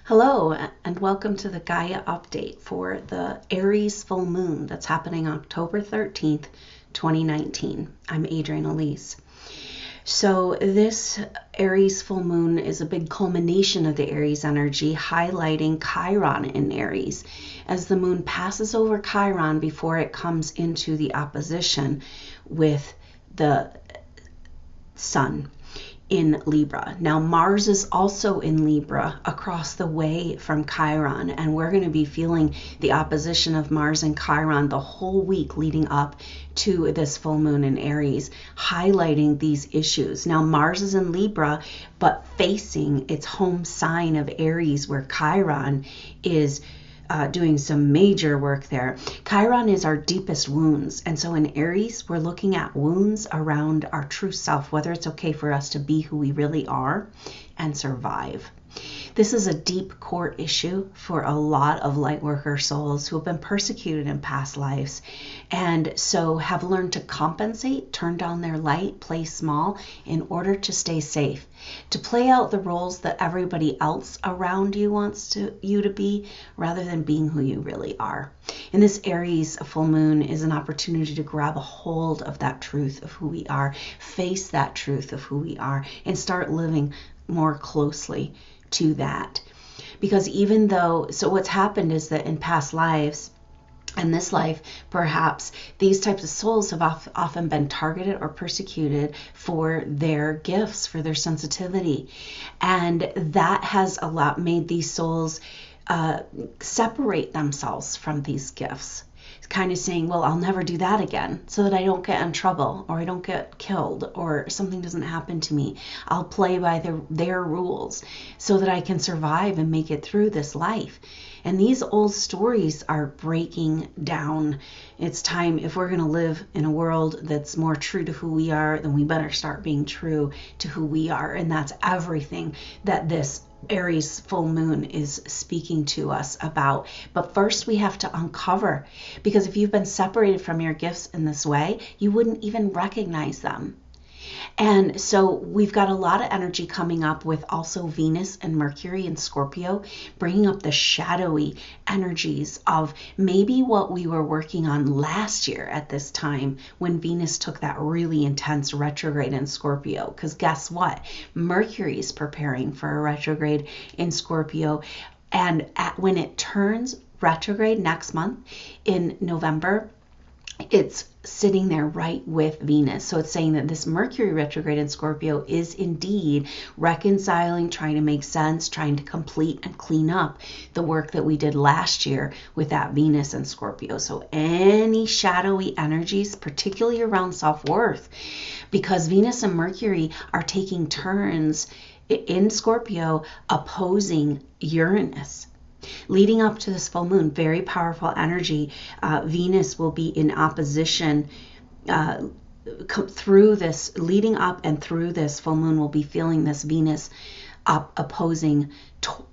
Hello, and welcome to the Gaia update for the Aries full moon that's happening October 13th, 2019. I'm Adrienne Elise. So this Aries full moon is a big culmination of the Aries energy, highlighting Chiron in Aries. As the moon passes over Chiron before it comes into the opposition with the sun in Libra. Now Mars is also in Libra across the way from Chiron, and we're going to be feeling the opposition of Mars and Chiron the whole week leading up to this full moon in Aries, highlighting these issues. Now Mars is in Libra, but facing its home sign of Aries, where Chiron is doing some major work there. Chiron is our deepest wounds. And so in Aries, we're looking at wounds around our true self, whether it's okay for us to be who we really are and survive. This is a deep core issue for a lot of Lightworker souls who have been persecuted in past lives, and so have learned to compensate, turn down their light, play small in order to stay safe, to play out the roles that everybody else around you wants you to be, rather than being who you really are. And this Aries full moon is an opportunity to grab a hold of that truth of who we are, face that truth of who we are, and start living more closely to that. Because even though, so what's happened is that in past lives, and this life, perhaps, these types of souls have often been targeted or persecuted for their gifts, for their sensitivity. And that has made these souls separate themselves from these gifts. Kind of saying, well, I'll never do that again so that I don't get in trouble, or I don't get killed, or something doesn't happen to me. I'll play by their rules so that I can survive and make it through this life. And these old stories are breaking down. It's time, if we're going to live in a world that's more true to who we are, then we better start being true to who we are. And that's everything that this Aries full moon is speaking to us about. But first we have to uncover, because if you've been separated from your gifts in this way, you wouldn't even recognize them. And so we've got a lot of energy coming up with also Venus and Mercury and Scorpio, bringing up the shadowy energies of maybe what we were working on last year at this time when Venus took that really intense retrograde in Scorpio. Because guess what? Mercury is preparing for a retrograde in Scorpio. And when it turns retrograde next month in November, it's sitting there right with Venus. So it's saying that this Mercury retrograde in Scorpio is indeed reconciling, trying to make sense, trying to complete and clean up the work that we did last year with that Venus and Scorpio. So any shadowy energies, particularly around self-worth, because Venus and Mercury are taking turns in Scorpio opposing Uranus. Leading up to this full moon, very powerful energy. Venus will be in opposition through this, leading up and through this full moon, we'll be feeling this Venus opposing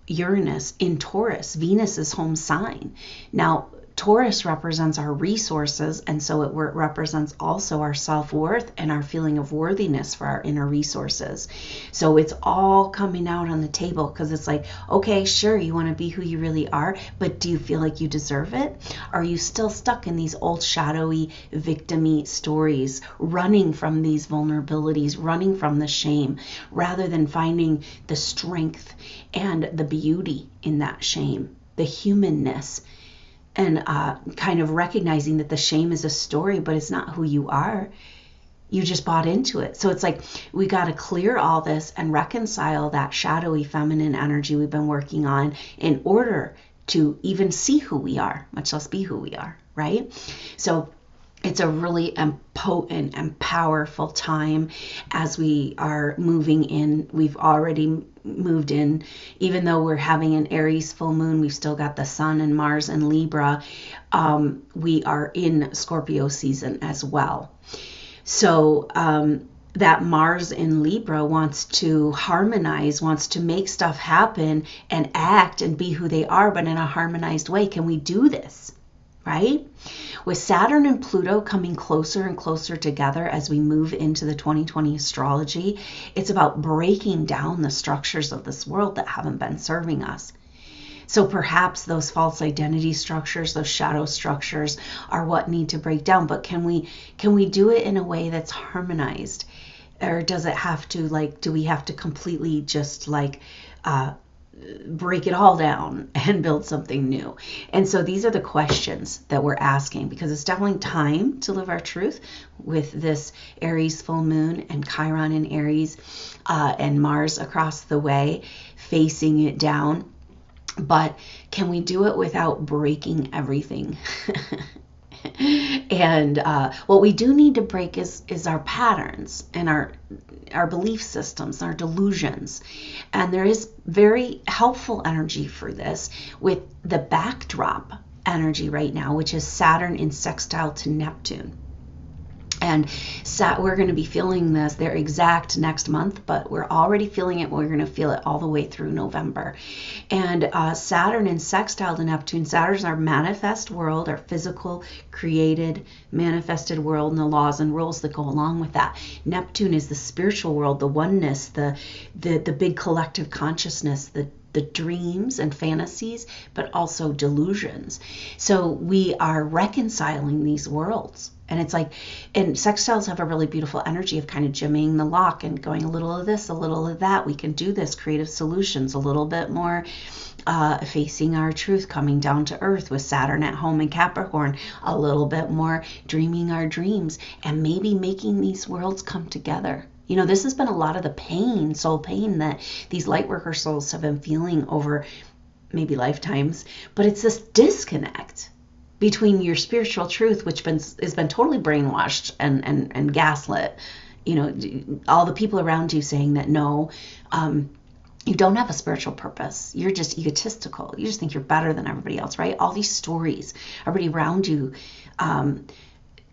Uranus in Taurus, Venus's home sign. Now, Taurus represents our resources, and so it represents also our self-worth and our feeling of worthiness for our inner resources. So it's all coming out on the table, because it's like, okay, sure, you want to be who you really are, but do you feel like you deserve it? Are you still stuck in these old shadowy, victim-y stories, running from these vulnerabilities, running from the shame, rather than finding the strength and the beauty in that shame, the humanness, and kind of recognizing that the shame is a story, but it's not who you are. You just bought into it. So it's like we got to clear all this and reconcile that shadowy feminine energy we've been working on in order to even see who we are, much less be who we are, right? So it's a really potent and powerful time as we are moving in. We've already moved in. Even though we're having an Aries full moon, we've still got the Sun and Mars and Libra. We are in Scorpio season as well. So that Mars in Libra wants to harmonize, wants to make stuff happen and act and be who they are, but in a harmonized way. Can we do this? Right? With Saturn and Pluto coming closer and closer together as we move into the 2020 astrology, it's about breaking down the structures of this world that haven't been serving us. So perhaps those false identity structures, those shadow structures are what need to break down. But can we do it in a way that's harmonized? Or does it have to, like, do we have to completely just like break it all down and build something new? And so these are the questions that we're asking, because it's definitely time to live our truth with this Aries full moon and Chiron in Aries and Mars across the way facing it down. But can we do it without breaking everything? And what we do need to break is our patterns and our belief systems, our delusions. And there is very helpful energy for this with the backdrop energy right now, which is Saturn in sextile to Neptune. And we're going to be feeling this, their exact next month, but we're already feeling it. We're going to feel it all the way through November. And Saturn in sextile to Neptune, Saturn's our manifest world, our physical, created, manifested world, and the laws and rules that go along with that. Neptune is the spiritual world, the oneness, the big collective consciousness, the dreams and fantasies, but also delusions. So we are reconciling these worlds. And it's like, and sextiles have a really beautiful energy of kind of jimmying the lock and going a little of this, a little of that. We can do this, creative solutions, a little bit more facing our truth, coming down to earth with Saturn at home in Capricorn, a little bit more dreaming our dreams, and maybe making these worlds come together. You know, this has been a lot of the pain, soul pain, that these Lightworker souls have been feeling over maybe lifetimes, but it's this disconnect between your spiritual truth, which has been totally brainwashed and gaslit. You know, all the people around you saying that no, you don't have a spiritual purpose. You're just egotistical. You just think you're better than everybody else, right? All these stories, everybody around you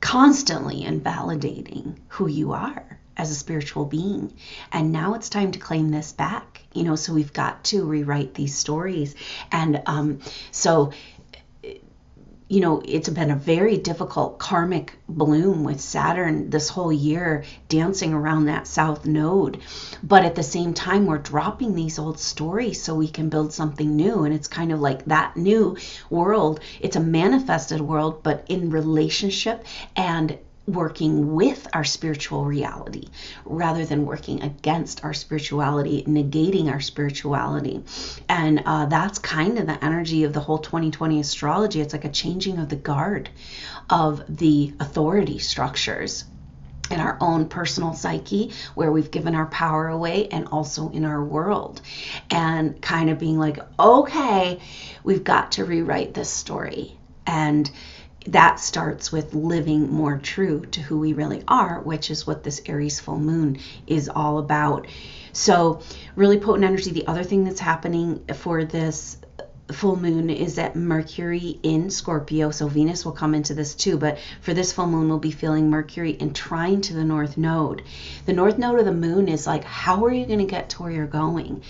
constantly invalidating who you are as a spiritual being. And now it's time to claim this back, you know, so we've got to rewrite these stories. And so you know, it's been a very difficult karmic bloom with Saturn this whole year dancing around that south node. But at the same time, we're dropping these old stories so we can build something new. And it's kind of like that new world. It's a manifested world, but in relationship and working with our spiritual reality rather than working against our spirituality, negating our spirituality. And that's kind of the energy of the whole 2020 astrology. It's like a changing of the guard of the authority structures in our own personal psyche, where we've given our power away, and also in our world, and kind of being like, okay, we've got to rewrite this story. And that starts with living more true to who we really are, which is what this Aries full moon is all about. So really potent energy. The other thing that's happening for this full moon is that Mercury in Scorpio, so Venus will come into this too, but for this full moon we'll be feeling Mercury in trine to the north node. The north node of the moon is like, how are you going to get to where you're going?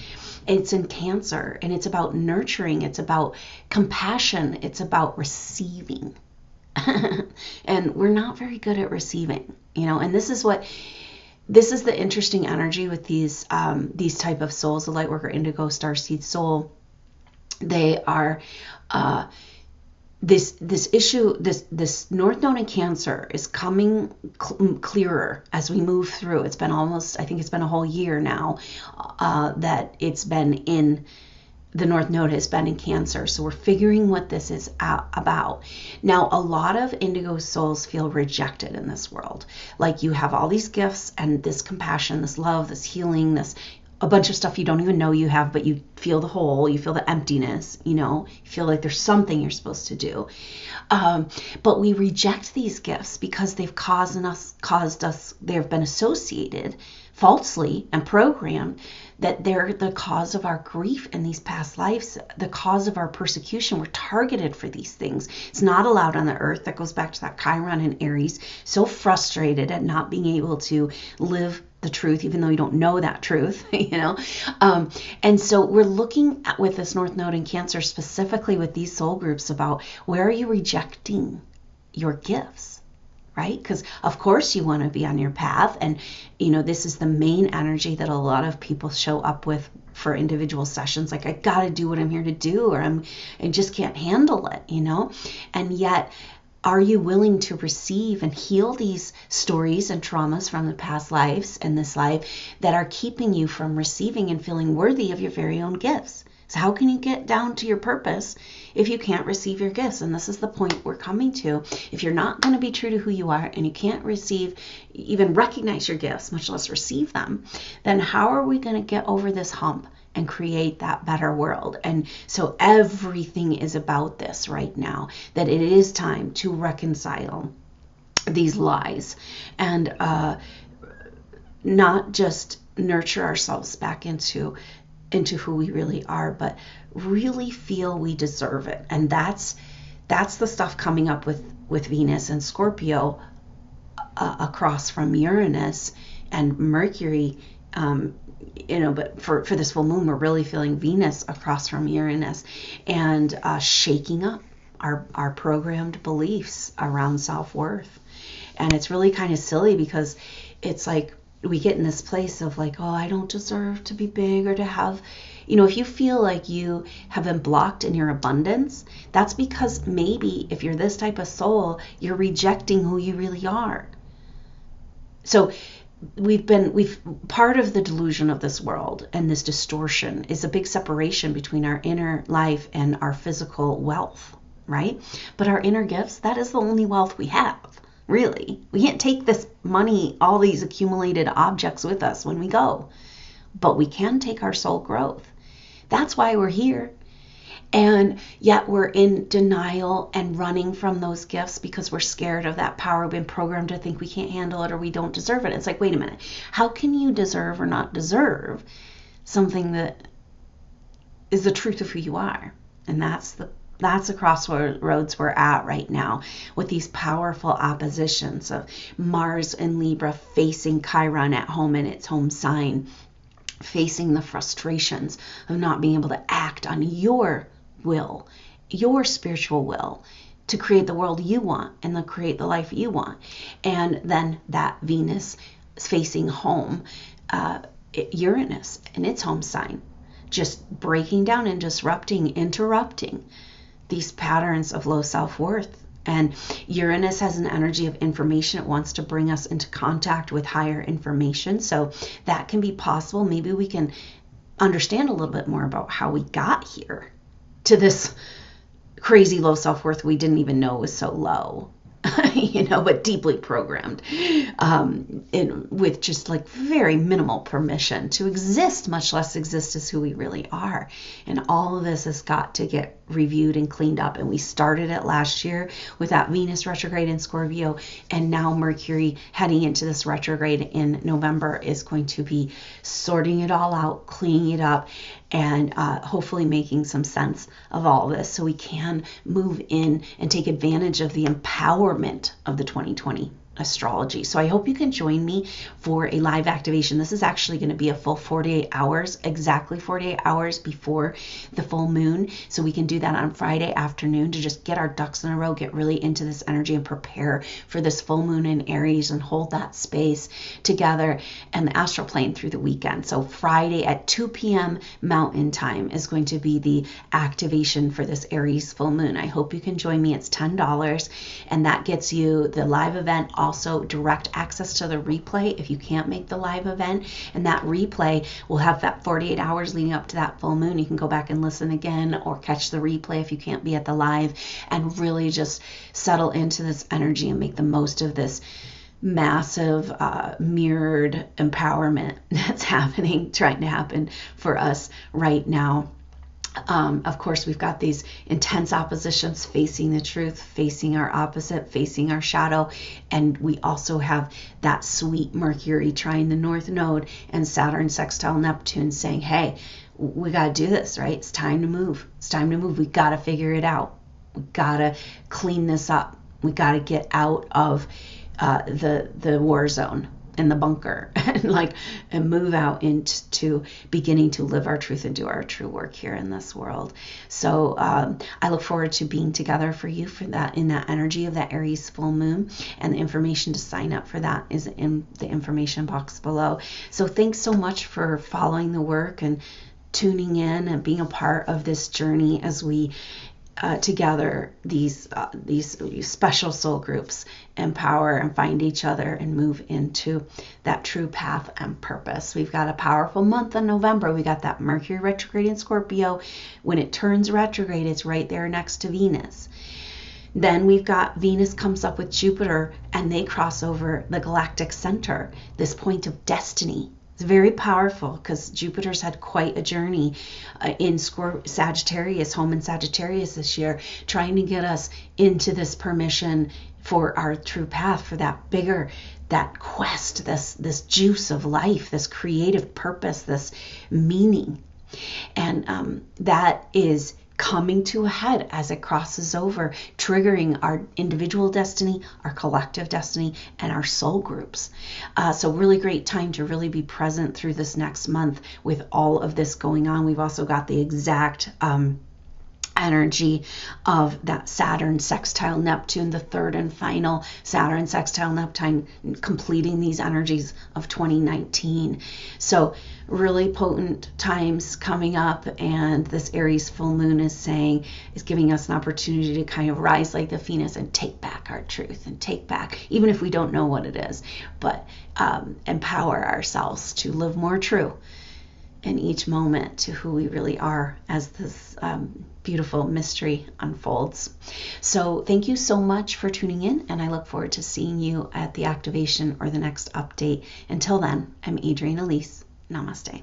It's in Cancer, and it's about nurturing, it's about compassion, it's about receiving. And we're not very good at receiving, you know, and this is the interesting energy with these type of souls, the Lightworker, Indigo, Starseed soul. They are this issue, this North Node in Cancer is coming clearer as we move through. It's been I think it's been a whole year now that it's been in. The North Node has been in Cancer. So we're figuring what this is about. Now, a lot of Indigo souls feel rejected in this world. Like, you have all these gifts and this compassion, this love, this healing, this a bunch of stuff you don't even know you have, but you feel the hole, you feel the emptiness, you know, you feel like there's something you're supposed to do. But we reject these gifts because they've caused us, they've been associated falsely and programmed that they're the cause of our grief in these past lives, the cause of our persecution. We're targeted for these things. It's not allowed on the earth. That goes back to that Chiron and Aries, so frustrated at not being able to live the truth, even though you don't know that truth, you know. And so we're looking at, with this North Node in Cancer, specifically with these soul groups, about where are you rejecting your gifts? right? Because of course you want to be on your path. And, this is the main energy that a lot of people show up with for individual sessions. Like, I got to do what I'm here to do, or I just can't handle it, And yet, are you willing to receive and heal these stories and traumas from the past lives and this life that are keeping you from receiving and feeling worthy of your very own gifts? So how can you get down to your purpose if you can't receive your gifts? And this is the point we're coming to. If you're not going to be true to who you are and you can't even recognize your gifts, much less receive them, then how are we going to get over this hump and create that better world? And so everything is about this right now, that it is time to reconcile these lies and not just nurture ourselves back into who we really are, but really feel we deserve it. And that's the stuff coming up with Venus and Scorpio across from Uranus and Mercury. But for this full moon, we're really feeling Venus across from Uranus and shaking up our programmed beliefs around self-worth. And it's really kind of silly because it's like we get in this place of like, oh, I don't deserve to be big or to have, if you feel like you have been blocked in your abundance, that's because maybe if you're this type of soul, you're rejecting who you really are. So we've part of the delusion of this world and this distortion is a big separation between our inner life and our physical wealth, right? But our inner gifts, that is the only wealth we have. Really, we can't take this money, all these accumulated objects with us when we go, but we can take our soul growth. That's why we're here. And yet we're in denial and running from those gifts because we're scared of that power. We've been programmed to think we can't handle it or we don't deserve it. It's like, wait a minute, how can you deserve or not deserve something that is the truth of who you are? And that's the crossroads we're at right now with these powerful oppositions of Mars and Libra facing Chiron at home in its home sign, facing the frustrations of not being able to act on your will, your spiritual will, to create the world you want and to create the life you want. And then that Venus facing home, Uranus in its home sign, just breaking down and disrupting, interrupting these patterns of low self-worth. And Uranus has an energy of information. It wants to bring us into contact with higher information. So that can be possible. Maybe we can understand a little bit more about how we got here to this crazy low self-worth we didn't even know was so low. But deeply programmed, with just like very minimal permission to exist, much less exist as who we really are. And all of this has got to get reviewed and cleaned up. And we started it last year with that Venus retrograde in Scorpio, and now Mercury heading into this retrograde in November is going to be sorting it all out, cleaning it up, and hopefully making some sense of all of this so we can move in and take advantage of the empowerment of the 2020 astrology. So I hope you can join me for a live activation. This is actually going to be a full 48 hours, exactly 48 hours before the full moon. So we can do that on Friday afternoon to just get our ducks in a row, get really into this energy and prepare for this full moon in Aries and hold that space together and the astral plane through the weekend. So Friday at 2 p.m. Mountain Time is going to be the activation for this Aries full moon. I hope you can join me. It's $10 and that gets you the live event, also direct access to the replay if you can't make the live event. And that replay will have that 48 hours leading up to that full moon. You can go back and listen again or catch the replay if you can't be at the live, and really just settle into this energy and make the most of this massive mirrored empowerment that's trying to happen for us right now. Of course, we've got these intense oppositions facing the truth, facing our opposite, facing our shadow. And we also have that sweet Mercury trying the North Node and Saturn sextile Neptune saying, hey, we got to do this, right? It's time to move. It's time to move. We got to figure it out. We got to clean this up. We got to get out of the war zone. in the bunker and move out into beginning to live our truth and do our true work here in this world. So I look forward to being together for you for that, in that energy of that Aries full moon, and the information to sign up for that is in the information box below. So thanks so much for following the work and tuning in and being a part of this journey as we together these special soul groups empower and find each other and move into that true path and purpose. We've got a powerful month in November. We got that Mercury retrograde in Scorpio. When it turns retrograde, it's right there next to Venus. Then we've got Venus comes up with Jupiter, and they cross over the galactic center, this point of destiny. It's very powerful because Jupiter's had quite a journey in Sagittarius, home in Sagittarius this year, trying to get us into this permission for our true path, for that bigger, that quest, this juice of life, this creative purpose, this meaning. And that is coming to a head as it crosses over, triggering our individual destiny, our collective destiny, and our soul groups. So really great time to really be present through this next month with all of this going on. We've also got the exact energy of that Saturn sextile Neptune, the third and final Saturn sextile Neptune, completing these energies of 2019. So really potent times coming up, and this Aries full moon is giving us an opportunity to kind of rise like the phoenix and take back our truth, and take back, even if we don't know what it is, but empower ourselves to live more true in each moment to who we really are as this beautiful mystery unfolds. So thank you so much for tuning in, and I look forward to seeing you at the activation or the next update. Until then, I'm Adrienne Elise. Namaste.